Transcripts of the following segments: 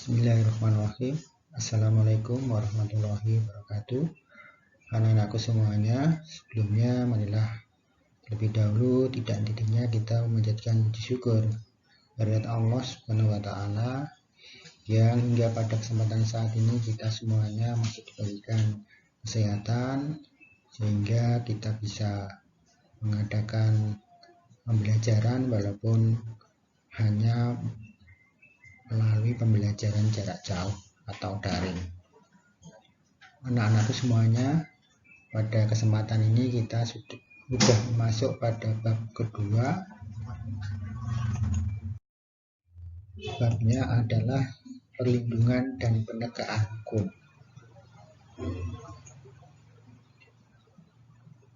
Bismillahirrahmanirrahim. Assalamualaikum warahmatullahi wabarakatuh. Anak-anakku semuanya, sebelumnya marilah terlebih dahulu tidak henti-hentinya kita menjadikan puji syukur kehadirat Allah Subhanahu wa taala yang hingga pada kesempatan saat ini kita semuanya masih diberikan kesehatan sehingga kita bisa mengadakan pembelajaran walaupun hanya melalui pembelajaran jarak jauh atau daring. Anak-anakku semuanya, pada kesempatan ini kita sudah masuk pada bab kedua. Babnya adalah perlindungan dan penegakan hukum.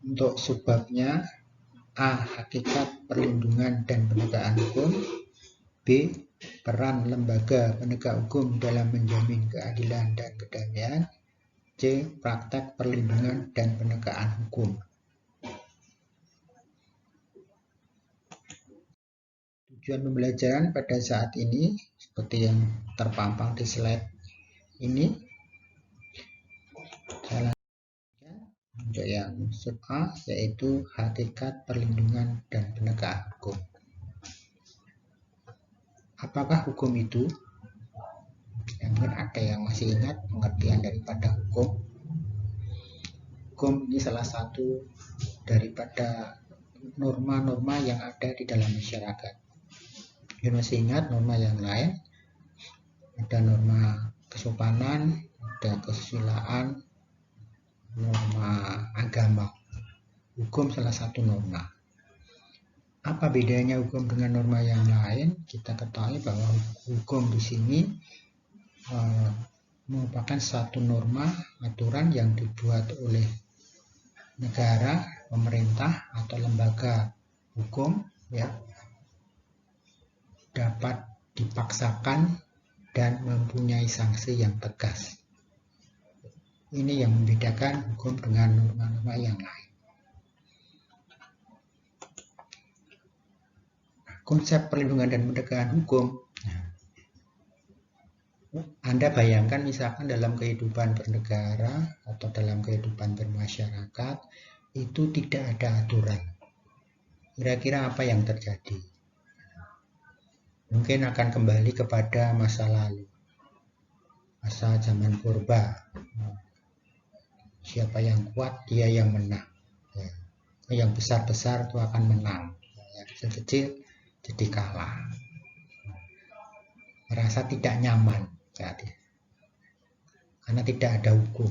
Untuk subbabnya, A. Hakikat perlindungan dan penegakan hukum. B. Peran lembaga penegak hukum dalam menjamin keadilan dan kedamaian. C. Praktek perlindungan dan penegakan hukum. Tujuan pembelajaran pada saat ini seperti yang terpampang di slide ini. Untuk yang sub A yaitu hakikat perlindungan dan penegakan hukum. Apakah hukum itu? Mungkin ada yang masih ingat pengertian daripada hukum. Hukum ini salah satu daripada norma-norma yang ada di dalam masyarakat. Yang masih ingat norma yang lain? Ada norma kesopanan, ada kesusilaan, norma agama. Hukum salah satu norma. Apa bedanya hukum dengan norma yang lain? Kita ketahui bahwa hukum di sini merupakan satu norma aturan yang dibuat oleh negara, pemerintah atau lembaga hukum, ya, dapat dipaksakan dan mempunyai sanksi yang tegas. Ini yang membedakan hukum dengan norma-norma yang lain. Konsep perlindungan dan penegakan hukum, Anda bayangkan misalkan dalam kehidupan bernegara atau dalam kehidupan bermasyarakat itu tidak ada aturan. Kira-kira apa yang terjadi? Mungkin akan kembali kepada masa lalu, masa zaman purba. Siapa yang kuat dia yang menang. Yang besar-besar itu akan menang. Yang kecil-kecil jadi kalah, merasa tidak nyaman karena tidak ada hukum.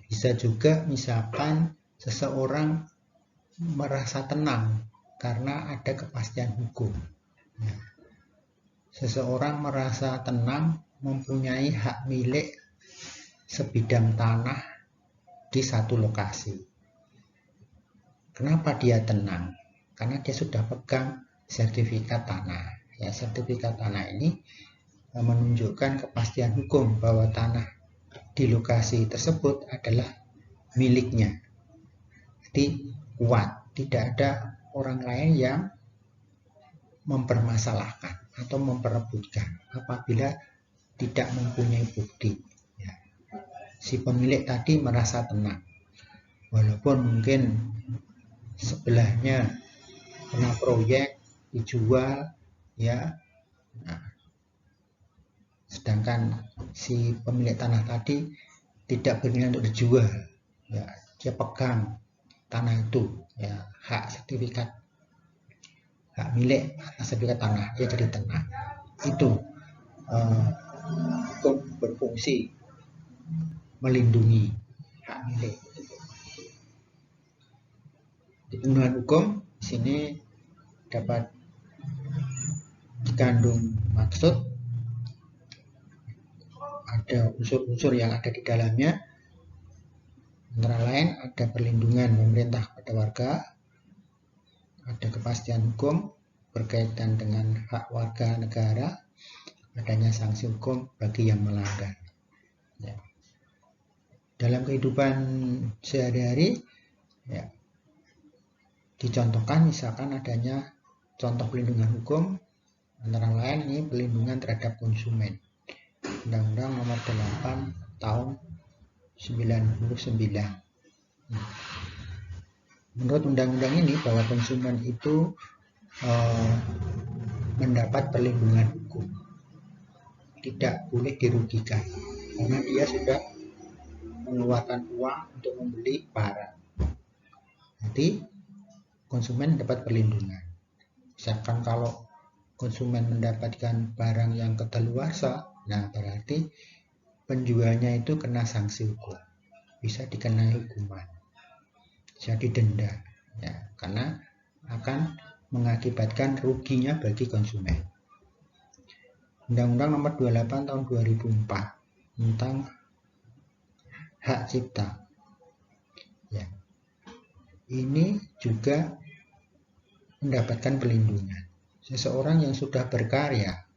Bisa juga misalkan seseorang merasa tenang karena ada kepastian hukum. Seseorang merasa tenang mempunyai hak milik sebidang tanah di satu lokasi. Kenapa dia tenang? Karena dia sudah pegang sertifikat tanah. Ya, sertifikat tanah ini menunjukkan kepastian hukum bahwa tanah di lokasi tersebut adalah miliknya. Jadi kuat, tidak ada orang lain yang mempermasalahkan atau memperebutkan apabila tidak mempunyai bukti. Ya. Si pemilik tadi merasa tenang, walaupun mungkin sebelahnya kena proyek dijual, ya. Nah, sedangkan si pemilik tanah tadi tidak berniat untuk dijual, ya, dia pegang tanah itu, ya, hak sertifikat, hak milik atas sertifikat tanah, dia jadi tenang. Itu hukum berfungsi melindungi hak milik. Di pedoman hukum di sini dapat dikandung maksud, ada unsur-unsur yang ada di dalamnya, antara lain ada perlindungan pemerintah pada warga, ada kepastian hukum berkaitan dengan hak warga negara, adanya sanksi hukum bagi yang melanggar. Ya. Dalam kehidupan sehari-hari, ya, dicontohkan misalkan adanya contoh perlindungan hukum Antara lain ini perlindungan terhadap konsumen. Undang-Undang Nomor 8 Tahun 99. Menurut undang-undang ini bahwa konsumen itu mendapat perlindungan hukum, tidak boleh dirugikan karena dia sudah mengeluarkan uang untuk membeli barang. Jadi konsumen dapat perlindungan. Misalkan kalau konsumen mendapatkan barang yang kadaluarsa, nah berarti penjualnya itu kena sanksi hukum, bisa dikenai hukuman, bisa didenda, ya, karena akan mengakibatkan ruginya bagi konsumen. Undang-Undang Nomor 28 Tahun 2004 tentang hak cipta, ya, ini juga mendapatkan perlindungan. Seseorang yang sudah berkarya,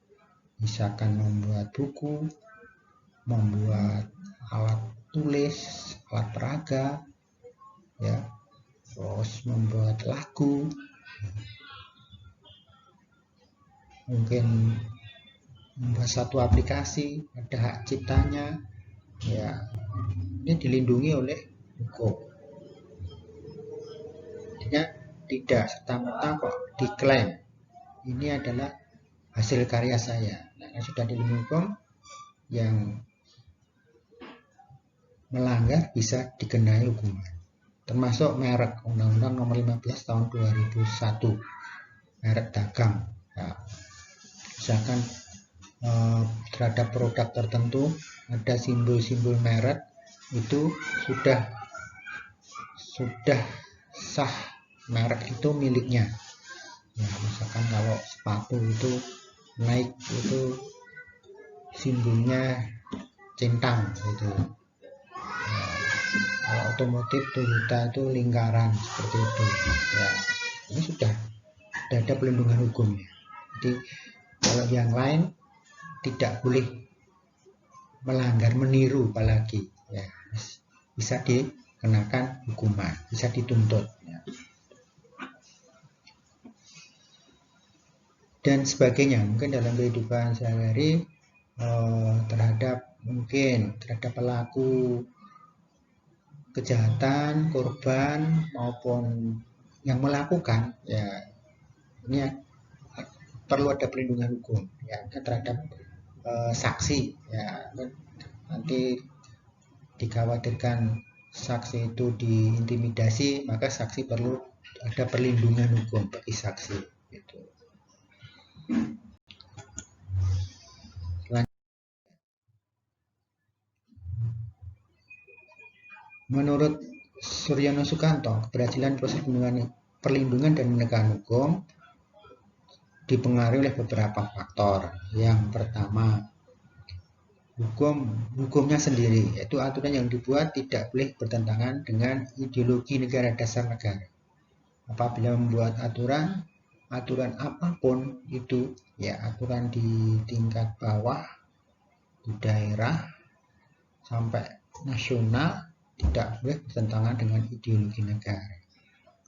misalkan membuat buku, membuat alat tulis, alat peraga, ya, terus membuat lagu, mungkin membuat satu aplikasi, ada hak ciptanya, ya, ini dilindungi oleh hukum. Artinya tidak serta-merta kok diklaim ini adalah hasil karya saya. Nah, sudah dilindungi hukum, yang melanggar bisa dikenai hukuman. Termasuk merek, Undang-Undang Nomor 15 Tahun 2001, merek dagang. Ya, misalkan terhadap produk tertentu ada simbol-simbol merek, itu sudah sah merek itu miliknya. Ya, misalkan kalau sepatu itu Nike itu simbolnya centang gitu. Ya, kalau otomotif Toyota itu lingkaran seperti itu. Ya, ini sudah ada pelindungan hukumnya. Jadi kalau yang lain tidak boleh melanggar, meniru apalagi, ya, bisa dikenakan hukuman, bisa dituntut, ya, dan sebagainya. Mungkin dalam kehidupan sehari-hari terhadap pelaku kejahatan, korban maupun yang melakukan, ya, ini perlu ada perlindungan hukum, ya, terhadap saksi, ya, nanti dikhawatirkan saksi itu diintimidasi, maka saksi perlu ada perlindungan hukum bagi saksi itu. Menurut Suryono Sukanto, keberhasilan proses perlindungan dan penegakan hukum dipengaruhi oleh beberapa faktor. Yang pertama, hukumnya sendiri, yaitu aturan yang dibuat tidak boleh bertentangan dengan ideologi negara, dasar negara. Apabila membuat aturan apapun itu, ya, aturan di tingkat bawah, di daerah sampai nasional, tidak boleh bertentangan dengan ideologi negara.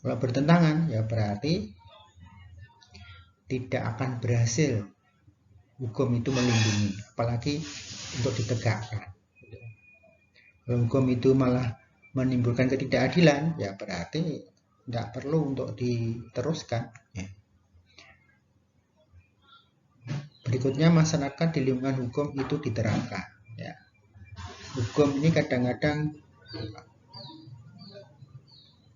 Kalau bertentangan, ya berarti tidak akan berhasil hukum itu melindungi, apalagi untuk ditegakkan. Kalau hukum itu malah menimbulkan ketidakadilan, ya berarti tidak perlu untuk diteruskan, ya. Berikutnya, masyarakat di lingkungan hukum itu diterapkan, ya. Hukum ini kadang-kadang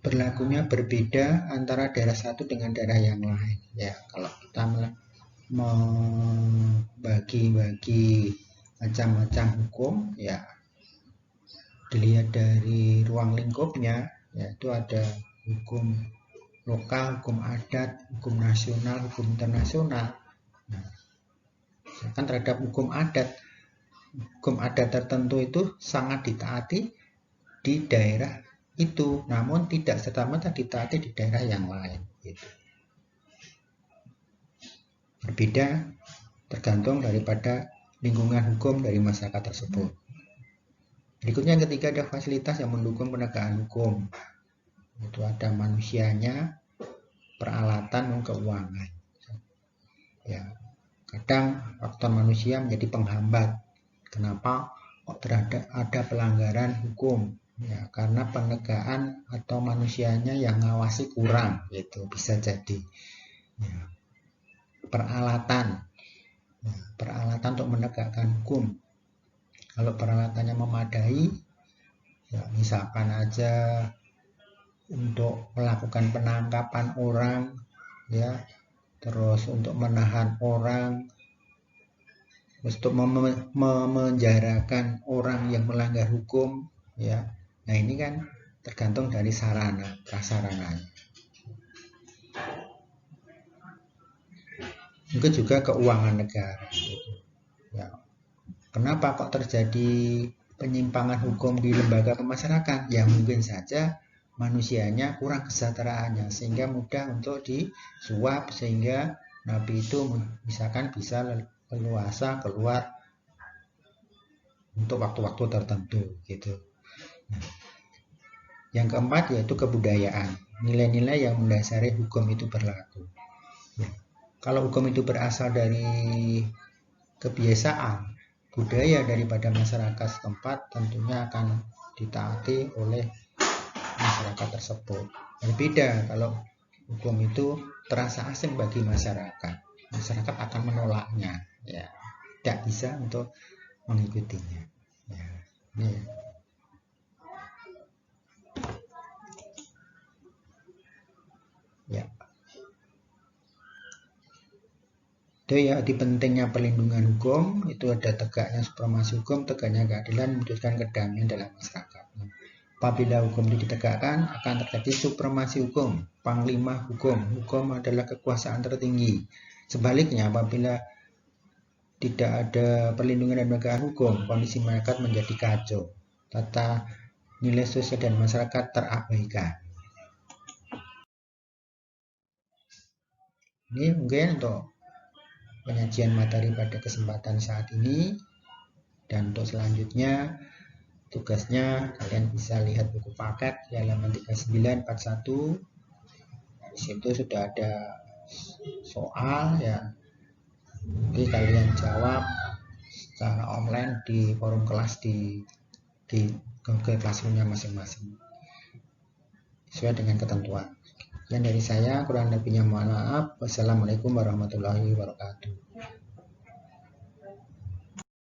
berlakunya berbeda antara daerah satu dengan daerah yang lain, ya. Kalau kita membagi-bagi macam-macam hukum, ya, dilihat dari ruang lingkupnya, yaitu ada hukum lokal, hukum adat, hukum nasional, hukum internasional. Nah, misalkan terhadap hukum adat tertentu itu sangat ditaati di daerah itu, namun tidak serta-merta ditaati di daerah yang lain, gitu. Berbeda tergantung daripada lingkungan hukum dari masyarakat tersebut. Berikutnya, yang ketiga, ada fasilitas yang mendukung penegakan hukum. Itu ada manusianya, peralatan, dan keuangan, ya. Kadang faktor manusia menjadi penghambat. Kenapa kok ada pelanggaran hukum? Ya, karena penegakan atau manusianya yang ngawasi kurang, gitu bisa jadi. Ya, peralatan untuk menegakkan hukum. Kalau peralatannya memadai, ya misalkan aja untuk melakukan penangkapan orang, ya, terus untuk menahan orang, untuk memenjarakan orang yang melanggar hukum, ya. Nah ini kan tergantung dari sarana prasarananya. Mungkin juga keuangan negara. Ya. Kenapa kok terjadi penyimpangan hukum di lembaga pemasarakatan? Ya mungkin saja manusianya kurang kesejahteraannya sehingga mudah untuk disuap, sehingga napi itu misalkan bisa leluasa keluar untuk waktu-waktu tertentu gitu. Nah, yang keempat yaitu kebudayaan, nilai-nilai yang mendasari hukum itu berlaku. Ya. Kalau hukum itu berasal dari kebiasaan, budaya daripada masyarakat setempat, tentunya akan ditaati oleh masyarakat tersebut. Berbeda kalau hukum itu terasa asing bagi masyarakat akan menolaknya, ya, tidak bisa untuk mengikutinya. Ya, ini. Ya. Itu ya, di pentingnya perlindungan hukum itu ada tegaknya supremasi hukum, tegaknya keadilan, mewujudkan kedamaian dalam masyarakat. Apabila hukum itu ditegakkan, akan terjadi supremasi hukum, panglima hukum. Hukum adalah kekuasaan tertinggi. Sebaliknya, apabila tidak ada perlindungan dan penegakan hukum, kondisi masyarakat menjadi kacau. Tata nilai sosial dan masyarakat terabaikan. Ini mungkin untuk penyajian materi pada kesempatan saat ini, dan untuk selanjutnya tugasnya kalian bisa lihat buku paket di halaman 3941. Di situ sudah ada soal, ya, jadi kalian jawab secara online di forum kelas di Google Classroom-nya masing-masing sesuai dengan ketentuan. Yang dari saya, kurang lebihnya mohon maaf. Wassalamualaikum warahmatullahi wabarakatuh.